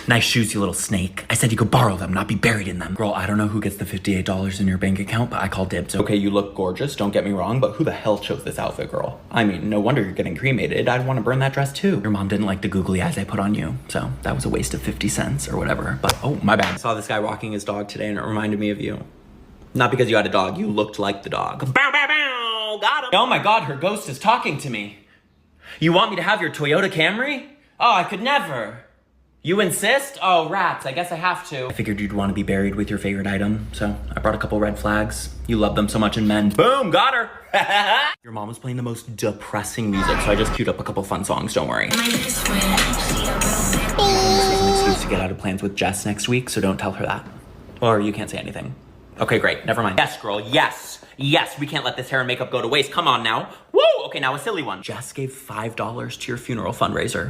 Nice shoes, you little snake. I said you could borrow them, not be buried in them. Girl, I don't know who gets the $58 in your bank account, but I call dibs. Okay, you look gorgeous, don't get me wrong, but who the hell chose this outfit, girl? I mean, no wonder you're getting cremated. I'd want to burn that dress too. Your mom didn't like the googly eyes I put on you, so that was a waste of 50 cents or whatever. But, oh, my bad. I saw this guy walking his dog today and it reminded me of you. Not because you had a dog, you looked like the dog. Bow, bow, bow, got him. Oh my God, her ghost is talking to me. You want me to have your Toyota Camry? Oh, I could never. You insist? Oh, rats, I guess I have to. I figured you'd want to be buried with your favorite item, so I brought a couple red flags. You love them so much in men. Boom, got her. Your mom was playing the most depressing music, so I just queued up a couple fun songs, don't worry. This is an excuse to get out of plans with Jess next week, so don't tell her that. Or you can't say anything. Okay, great, never mind. Yes, girl, yes. Yes, we can't let this hair and makeup go to waste. Come on now. Woo! Okay, now a silly one. Jess gave $5 to your funeral fundraiser.